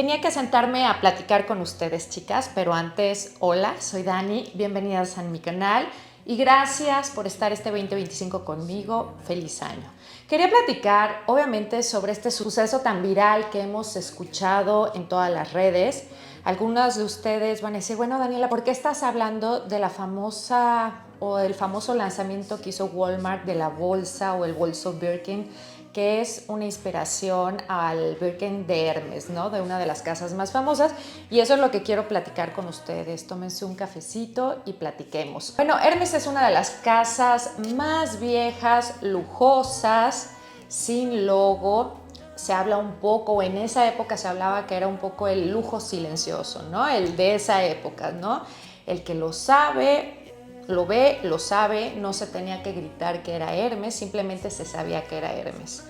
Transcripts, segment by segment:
tenía que sentarme a platicar con ustedes, chicas, pero antes, hola, soy Dani, bienvenidas a mi canal y gracias por estar este 2025 conmigo, feliz año. Quería platicar, obviamente, sobre este suceso tan viral que hemos escuchado en todas las redes. Algunas de ustedes van a decir, bueno, Daniela, ¿por qué estás hablando de la famosa o el famoso lanzamiento que hizo Walmart de la bolsa o el bolso Birkin, que es una inspiración al Birkin de Hermes, ¿no? De una de las casas más famosas, y eso es lo que quiero platicar con ustedes. Tómense un cafecito y platiquemos. Bueno, Hermes es una de las casas más viejas, lujosas, sin logo. Se habla un poco, en esa época se hablaba que era un poco el lujo silencioso, ¿no? El de esa época, ¿no? El que lo sabe, lo ve, lo sabe, no se tenía que gritar que era Hermes, simplemente se sabía que era Hermes.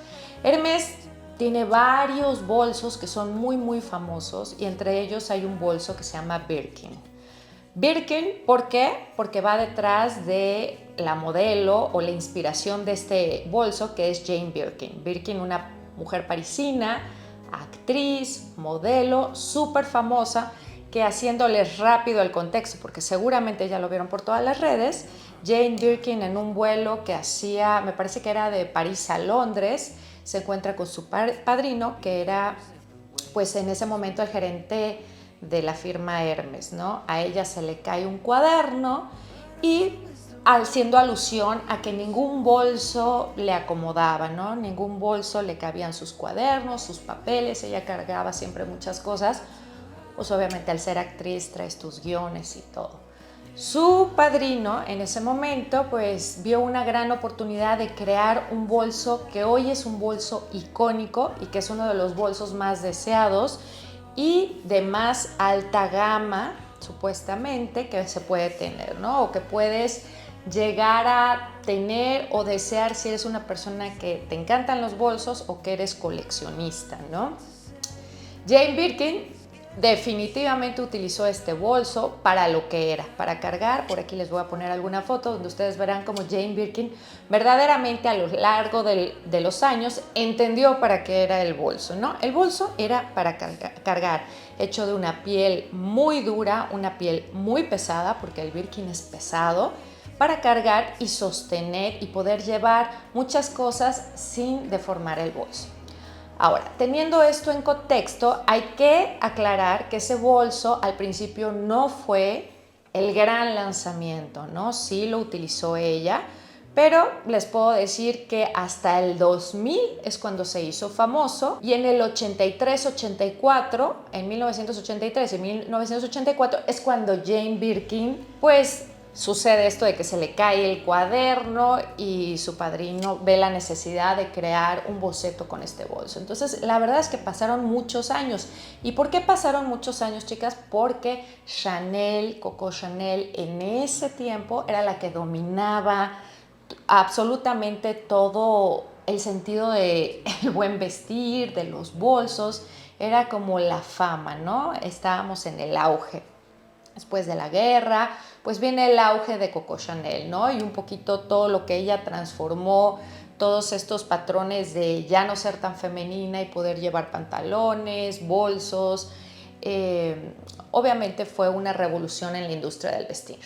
Hermes tiene varios bolsos que son muy famosos y entre ellos hay un bolso que se llama Birkin. Birkin, ¿por qué? Porque va detrás de la modelo o la inspiración de este bolso, que es Jane Birkin. Birkin, una mujer parisina, actriz, modelo, súper famosa, que haciéndoles rápido el contexto, porque seguramente ya lo vieron por todas las redes, Jane Birkin en un vuelo que hacía, me parece que era de París a Londres, se encuentra con su padrino, que era pues en ese momento el gerente de la firma Hermes, ¿no? A ella se le cae un cuaderno y haciendo alusión a que ningún bolso le acomodaba, ¿no? Ningún bolso le cabían sus cuadernos, sus papeles, ella cargaba siempre muchas cosas, pues obviamente al ser actriz traes tus guiones y todo. Su padrino en ese momento pues vio una gran oportunidad de crear un bolso que hoy es un bolso icónico y que es uno de los bolsos más deseados y de más alta gama, supuestamente, que se puede tener, ¿no? O que puedes llegar a tener o desear si eres una persona que te encantan los bolsos o que eres coleccionista, ¿no? Jane Birkin definitivamente utilizó este bolso para lo que era, para cargar. Por aquí les voy a poner alguna foto donde ustedes verán cómo Jane Birkin verdaderamente a lo largo de los años entendió para qué era el bolso, ¿no? El bolso era para cargar, hecho de una piel muy dura, una piel muy pesada, porque el Birkin es pesado, para cargar y sostener y poder llevar muchas cosas sin deformar el bolso. Ahora, teniendo esto en contexto, hay que aclarar que ese bolso al principio no fue el gran lanzamiento, ¿no? Sí lo utilizó ella, pero les puedo decir que hasta el 2000 es cuando se hizo famoso y en el 83-84, en 1983 y 1984 es cuando Jane Birkin pues sucede esto de que se le cae el cuaderno y su padrino ve la necesidad de crear un boceto con este bolso. Entonces, la verdad es que pasaron muchos años. ¿Y por qué pasaron muchos años, chicas? Porque Chanel, Coco Chanel, en ese tiempo era la que dominaba absolutamente todo el sentido del buen vestir, de los bolsos. Era como la fama, ¿no? Estábamos en el auge. Después de la guerra, pues viene el auge de Coco Chanel, ¿no? Y un poquito todo lo que ella transformó, todos estos patrones de ya no ser tan femenina y poder llevar pantalones, bolsos. Obviamente fue una revolución en la industria del vestir.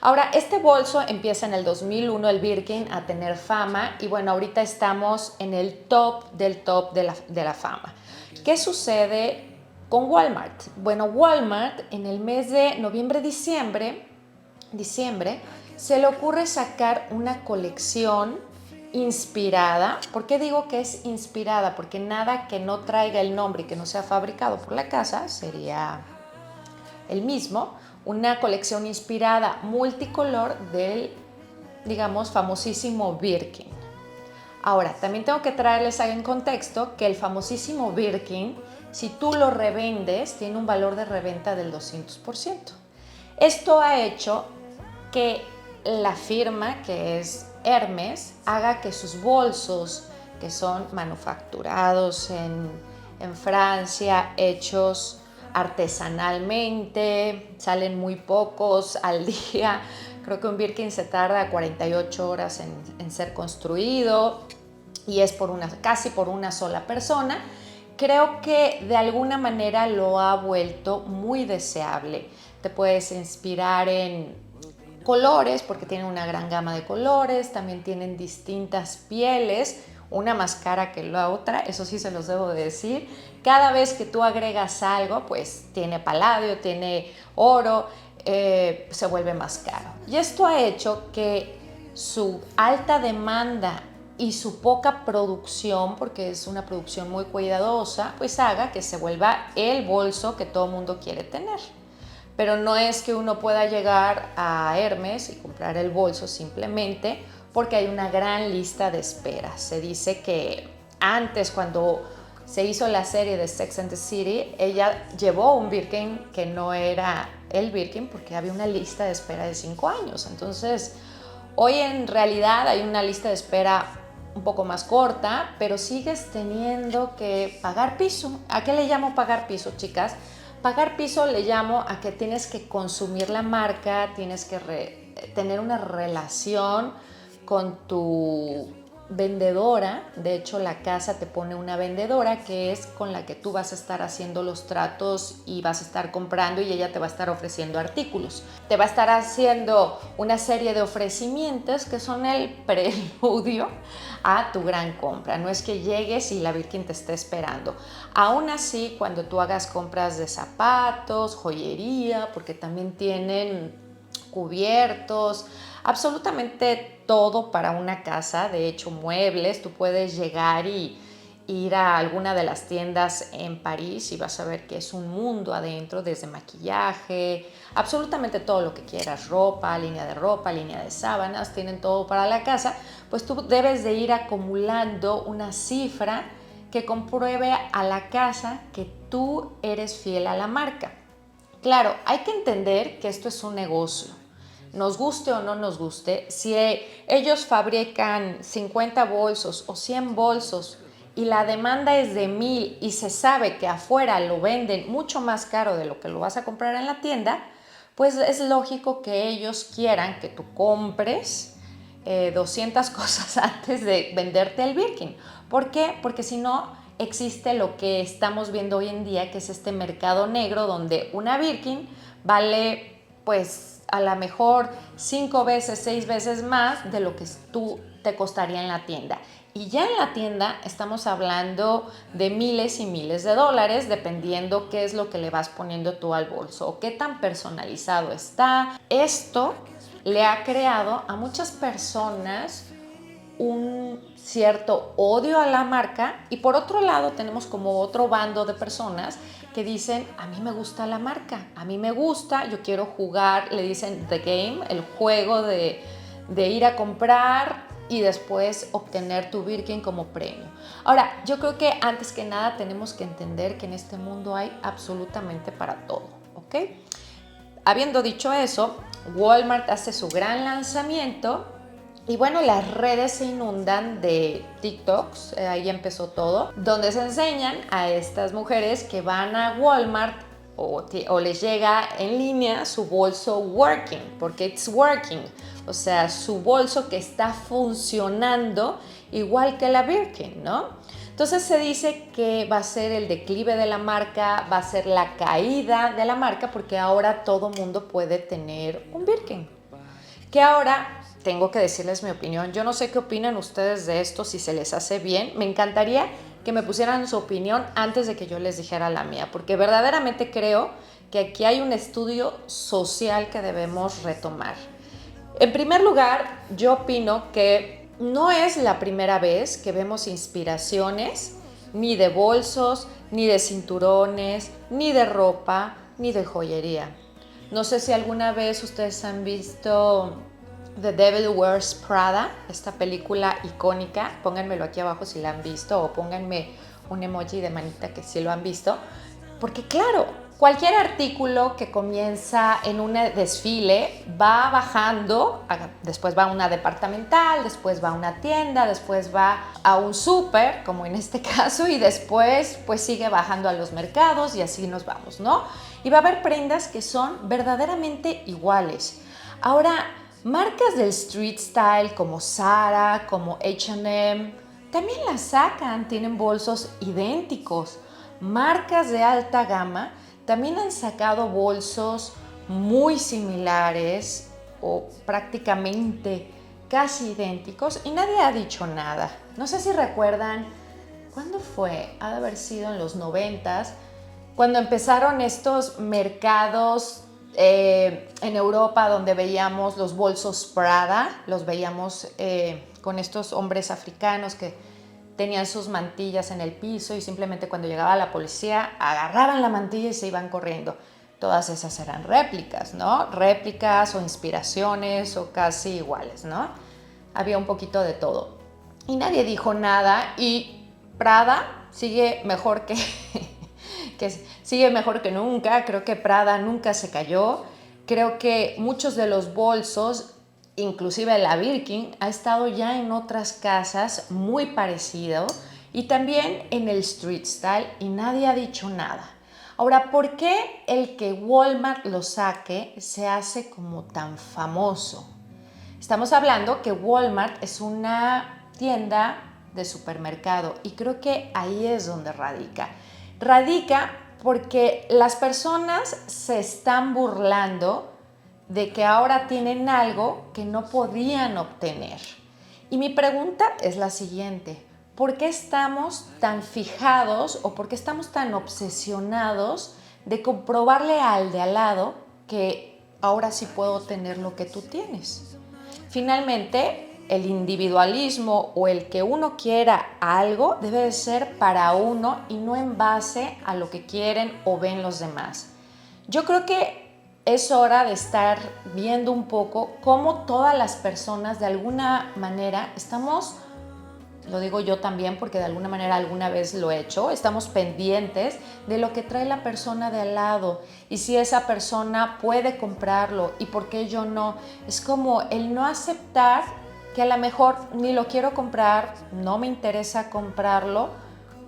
Ahora, este bolso empieza en el 2001, el Birkin, a tener fama y bueno, ahorita estamos en el top del top de la fama. ¿Qué sucede con Walmart? Bueno, Walmart en el mes de noviembre-diciembre se le ocurre sacar una colección inspirada. ¿Por qué digo que es inspirada? Porque nada que no traiga el nombre y que no sea fabricado por la casa sería el mismo. Una colección inspirada multicolor del, digamos, famosísimo Birkin. Ahora, también tengo que traerles en contexto que el famosísimo Birkin, si tú lo revendes, tiene un valor de reventa del 200%. Esto ha hecho que la firma, que es Hermes, haga que sus bolsos, que son manufacturados en Francia, hechos artesanalmente, salen muy pocos al día. Creo que un Birkin se tarda 48 horas en ser construido y es casi por una sola persona, creo que de alguna manera lo ha vuelto muy deseable. Te puedes inspirar en colores porque tienen una gran gama de colores, también tienen distintas pieles, una más cara que la otra, eso sí se los debo de decir. Cada vez que tú agregas algo, pues tiene paladio, tiene oro, se vuelve más caro. Y esto ha hecho que su alta demanda y su poca producción, porque es una producción muy cuidadosa, pues haga que se vuelva el bolso que todo mundo quiere tener. Pero no es que uno pueda llegar a Hermes y comprar el bolso simplemente porque hay una gran lista de espera. Se dice que antes, cuando se hizo la serie de Sex and the City, ella llevó un Birkin que no era el Birkin porque había una lista de espera de 5 años. Entonces, hoy en realidad hay una lista de espera un poco más corta, pero sigues teniendo que pagar piso. ¿A qué le llamo pagar piso, chicas? Pagar piso le llamo a que tienes que consumir la marca, tienes que tener una relación con tu vendedora. De hecho, la casa te pone una vendedora que es con la que tú vas a estar haciendo los tratos y vas a estar comprando, y ella te va a estar ofreciendo artículos. Te va a estar haciendo una serie de ofrecimientos que son el preludio a tu gran compra. No es que llegues y la Birkin te esté esperando. Aún así, cuando tú hagas compras de zapatos, joyería, porque también tienen cubiertos, absolutamente todo para una casa. De hecho, muebles, tú puedes llegar y ir a alguna de las tiendas en París y vas a ver que es un mundo adentro, desde maquillaje, absolutamente todo lo que quieras, ropa, línea de sábanas, tienen todo para la casa. Pues tú debes de ir acumulando una cifra que compruebe a la casa que tú eres fiel a la marca. Claro, hay que entender que esto es un negocio. Nos guste o no nos guste, si ellos fabrican 50 bolsos o 100 bolsos y la demanda es de 1000 y se sabe que afuera lo venden mucho más caro de lo que lo vas a comprar en la tienda, pues es lógico que ellos quieran que tú compres 200 cosas antes de venderte el Birkin. ¿Por qué? Porque si no, existe lo que estamos viendo hoy en día, que es este mercado negro donde una Birkin vale pues a lo mejor 5 veces, 6 veces más de lo que tú te costaría en la tienda. Y ya en la tienda estamos hablando de miles y miles de dólares, dependiendo qué es lo que le vas poniendo tú al bolso o qué tan personalizado está. Esto le ha creado a muchas personas un cierto odio a la marca, y por otro lado tenemos como otro bando de personas que dicen: a mí me gusta la marca, a mí me gusta, yo quiero jugar, le dicen the game, el juego de ir a comprar y después obtener tu Birkin como premio. Ahora, yo creo que antes que nada tenemos que entender que en este mundo hay absolutamente para todo, ¿ok? Habiendo dicho eso, Walmart hace su gran lanzamiento. Y bueno, las redes se inundan de TikToks, ahí empezó todo, donde se enseñan a estas mujeres que van a Walmart o les llega en línea su bolso working, porque it's working, o sea, su bolso que está funcionando igual que la Birkin, ¿no? Entonces se dice que va a ser el declive de la marca, va a ser la caída de la marca, porque ahora todo mundo puede tener un Birkin. Que ahora tengo que decirles mi opinión. Yo no sé qué opinan ustedes de esto, si se les hace bien. Me encantaría que me pusieran su opinión antes de que yo les dijera la mía, porque verdaderamente creo que aquí hay un estudio social que debemos retomar. En primer lugar, yo opino que no es la primera vez que vemos inspiraciones ni de bolsos, ni de cinturones, ni de ropa, ni de joyería. No sé si alguna vez ustedes han visto The Devil Wears Prada, esta película icónica. Pónganmelo aquí abajo si la han visto, o pónganme un emoji de manita que sí lo han visto. Porque claro, cualquier artículo que comienza en un desfile va bajando, después va a una departamental, después va a una tienda, después va a un súper, como en este caso, y después pues sigue bajando a los mercados, y así nos vamos, ¿no? Y va a haber prendas que son verdaderamente iguales. Ahora, marcas del street style como Zara, como H&M, también las sacan, tienen bolsos idénticos. marcas de alta gama también han sacado bolsos muy similares o prácticamente casi idénticos y nadie ha dicho nada. No sé si recuerdan, ¿cuándo fue? Ha de haber sido en los 90s, cuando empezaron estos mercados en Europa donde veíamos los bolsos Prada, los veíamos con estos hombres africanos que tenían sus mantillas en el piso y simplemente cuando llegaba la policía agarraban la mantilla y se iban corriendo. Todas esas eran réplicas, ¿no? Réplicas o inspiraciones o casi iguales, ¿no? Había un poquito de todo. Y nadie dijo nada y Prada sigue mejor sigue mejor que nunca. Creo que Prada nunca se cayó. Creo que muchos de los bolsos, inclusive la Birkin, ha estado ya en otras casas muy parecido y también en el street style y nadie ha dicho nada. Ahora, ¿por qué el que Walmart lo saque se hace como tan famoso? Estamos hablando que Walmart es una tienda de supermercado y creo que ahí es donde radica. Radica porque las personas se están burlando de que ahora tienen algo que no podían obtener. Y mi pregunta es la siguiente: ¿por qué estamos tan fijados o por qué estamos tan obsesionados de comprobarle al de al lado que ahora sí puedo tener lo que tú tienes? Finalmente, el individualismo o el que uno quiera algo debe de ser para uno y no en base a lo que quieren o ven los demás. Yo creo que es hora de estar viendo un poco cómo todas las personas de alguna manera estamos, lo digo yo también porque de alguna manera alguna vez lo he hecho, estamos pendientes de lo que trae la persona de al lado y si esa persona puede comprarlo y por qué yo no. Es como el no aceptar que a lo mejor ni lo quiero comprar, no me interesa comprarlo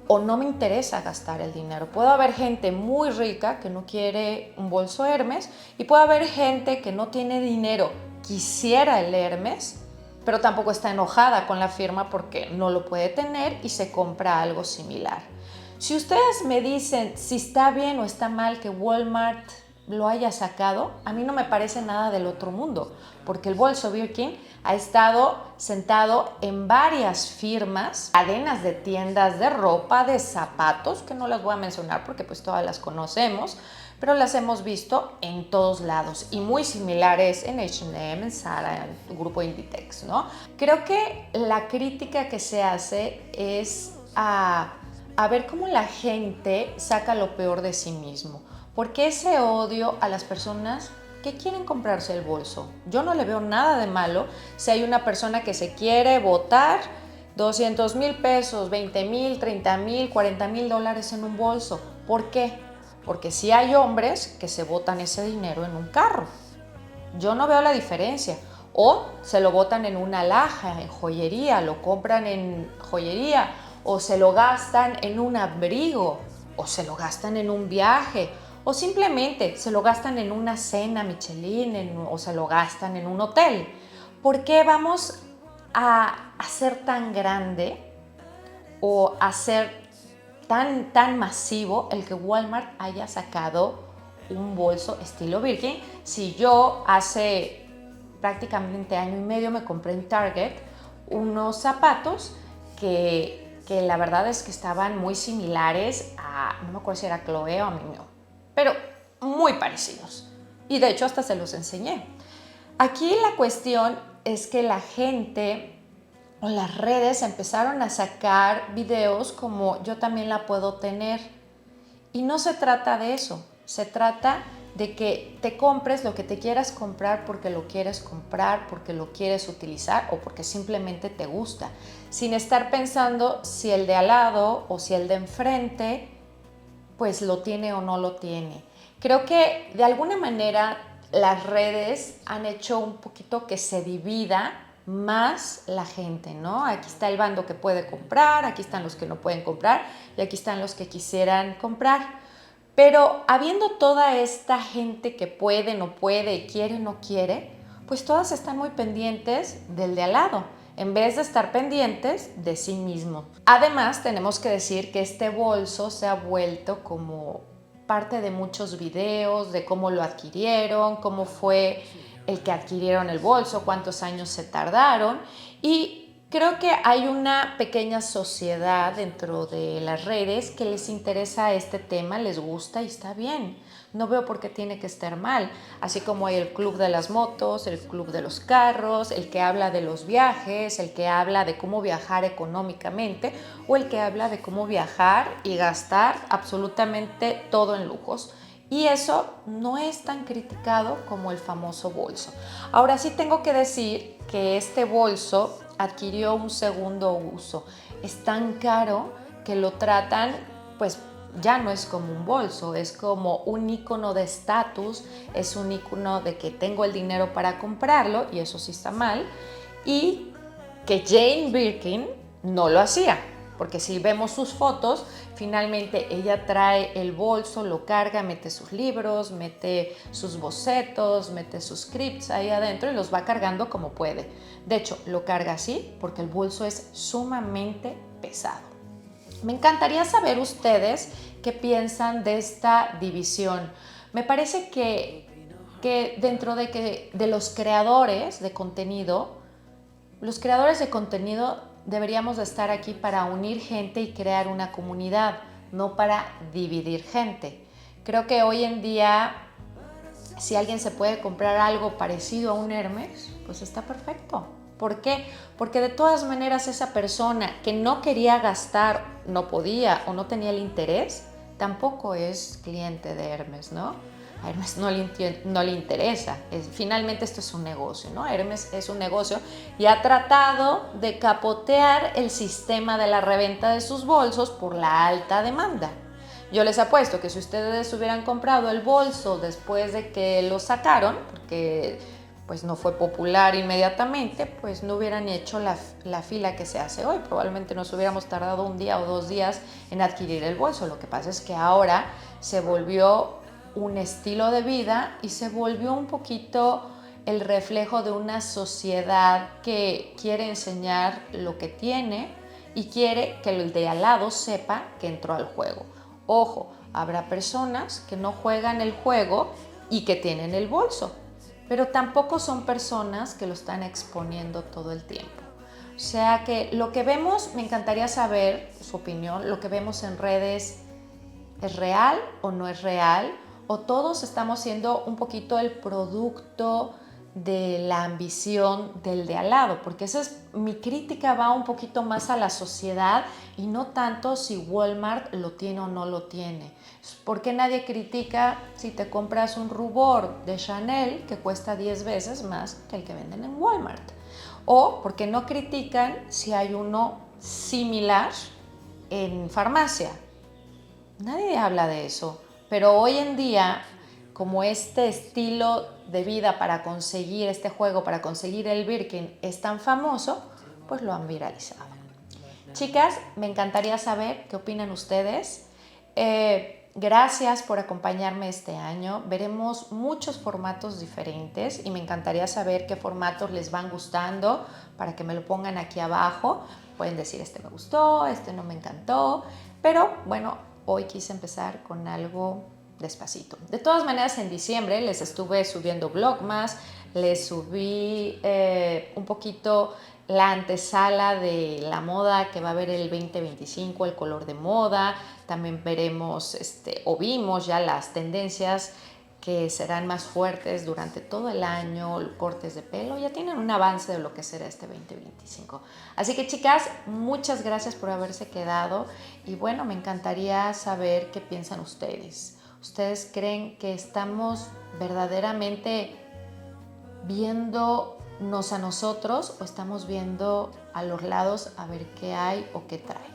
o no me interesa gastar el dinero. Puede haber gente muy rica que no quiere un bolso Hermes y puede haber gente que no tiene dinero, quisiera el Hermes, pero tampoco está enojada con la firma porque no lo puede tener y se compra algo similar. Si ustedes me dicen si está bien o está mal que Walmart lo haya sacado, a mí no me parece nada del otro mundo, porque el bolso Birkin ha estado sentado en varias firmas, cadenas de tiendas de ropa, de zapatos, que no las voy a mencionar porque pues todas las conocemos, pero las hemos visto en todos lados y muy similares en H&M, en Zara, en el grupo Inditex, ¿no? Creo que la crítica que se hace es a ver cómo la gente saca lo peor de sí mismo. ¿Por qué ese odio a las personas que quieren comprarse el bolso? Yo no le veo nada de malo si hay una persona que se quiere botar 200,000 pesos, 20,000, 30,000, 40,000 dólares en un bolso. ¿Por qué? Porque sí hay hombres que se botan ese dinero en un carro. Yo no veo la diferencia. O se lo botan en una alhaja, en joyería, lo compran en joyería, o se lo gastan en un abrigo, o se lo gastan en un viaje, o simplemente se lo gastan en una cena Michelin o se lo gastan en un hotel. ¿Por qué vamos a hacer tan grande o hacer tan masivo el que Walmart haya sacado un bolso estilo Birkin? Si yo hace prácticamente año y medio me compré en Target unos zapatos que la verdad es que estaban muy similares a, no me acuerdo si era Chloé o a Mignon, pero muy parecidos. Y de hecho hasta se los enseñé. Aquí la cuestión es que la gente o las redes empezaron a sacar videos como yo también la puedo tener. Y no se trata de eso, se trata de que te compres lo que te quieras comprar porque lo quieres comprar, porque lo quieres utilizar o porque simplemente te gusta, sin estar pensando si el de al lado o si el de enfrente pues lo tiene o no lo tiene. Creo que de alguna manera las redes han hecho un poquito que se divida más la gente, ¿no? Aquí está el bando que puede comprar, aquí están los que no pueden comprar y aquí están los que quisieran comprar. Pero habiendo toda esta gente que puede, no puede, quiere, no quiere, pues todas están muy pendientes del de al lado. en vez de estar pendientes de sí mismo. Además, tenemos que decir que este bolso se ha vuelto como parte de muchos videos de cómo lo adquirieron, cómo fue el que adquirieron el bolso, cuántos años se tardaron, y creo que hay una pequeña sociedad dentro de las redes que les interesa este tema, les gusta y está bien. No veo por qué tiene que estar mal. Así como hay el club de las motos, el club de los carros, el que habla de los viajes, el que habla de cómo viajar económicamente o el que habla de cómo viajar y gastar absolutamente todo en lujos. Y eso no es tan criticado como el famoso bolso. Ahora sí tengo que decir que este bolso adquirió un segundo uso. Es tan caro que lo tratan, pues ya no es como un bolso, es como un icono de estatus, es un icono de que tengo el dinero para comprarlo, y eso sí está mal, y que Jane Birkin no lo hacía. Porque si vemos sus fotos, finalmente ella trae el bolso, lo carga, mete sus libros, mete sus bocetos, mete sus scripts ahí adentro y los va cargando como puede. De hecho, lo carga así porque el bolso es sumamente pesado. Me encantaría saber ustedes qué piensan de esta división. Me parece que dentro de los creadores de contenido, deberíamos de estar aquí para unir gente y crear una comunidad, no para dividir gente. Creo que hoy en día, si alguien se puede comprar algo parecido a un Hermes, pues está perfecto. ¿Por qué? Porque de todas maneras esa persona que no quería gastar, no podía o no tenía el interés, tampoco es cliente de Hermes, ¿no? A Hermes no le interesa. Finalmente esto es un negocio, ¿no? Hermes es un negocio y ha tratado de capotear el sistema de la reventa de sus bolsos por la alta demanda. Yo les apuesto que si ustedes hubieran comprado el bolso después de que lo sacaron, porque pues no fue popular inmediatamente, pues no hubieran hecho la fila que se hace hoy. Probablemente nos hubiéramos tardado un día o 2 días en adquirir el bolso. Lo que pasa es que ahora se volvió un estilo de vida y se volvió un poquito el reflejo de una sociedad que quiere enseñar lo que tiene y quiere que el de al lado sepa que entró al juego. Ojo, habrá personas que no juegan el juego y que tienen el bolso, pero tampoco son personas que lo están exponiendo todo el tiempo. O sea que lo que vemos, me encantaría saber su opinión, lo que vemos en redes, ¿es real o no es real? ¿O todos estamos siendo un poquito el producto de la ambición del de al lado? Porque esa es mi crítica, va un poquito más a la sociedad y no tanto si Walmart lo tiene o no lo tiene. ¿Por qué nadie critica si te compras un rubor de Chanel que cuesta 10 veces más que el que venden en Walmart? ¿O por qué no critican si hay uno similar en farmacia? Nadie habla de eso, pero hoy en día, como este estilo de vida para conseguir este juego, para conseguir el Birkin es tan famoso, pues lo han viralizado. Chicas, me encantaría saber qué opinan ustedes. Gracias por acompañarme este año. Veremos muchos formatos diferentes y me encantaría saber qué formatos les van gustando para que me lo pongan aquí abajo. Pueden decir, este me gustó, este no me encantó, pero bueno, hoy quise empezar con algo despacito. De todas maneras, en diciembre les estuve subiendo vlogmas, les subí un poquito la antesala de la moda que va a haber el 2025, el color de moda. También veremos o vimos ya las tendencias que serán más fuertes durante todo el año, cortes de pelo, ya tienen un avance de lo que será este 2025. Así que chicas, muchas gracias por haberse quedado y bueno, me encantaría saber qué piensan ustedes. ¿Ustedes creen que estamos verdaderamente viéndonos a nosotros o estamos viendo a los lados a ver qué hay o qué trae?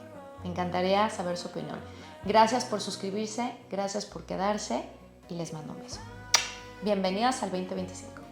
Me encantaría saber su opinión. Gracias por suscribirse, gracias por quedarse y les mando un beso. Bienvenidas al 2025.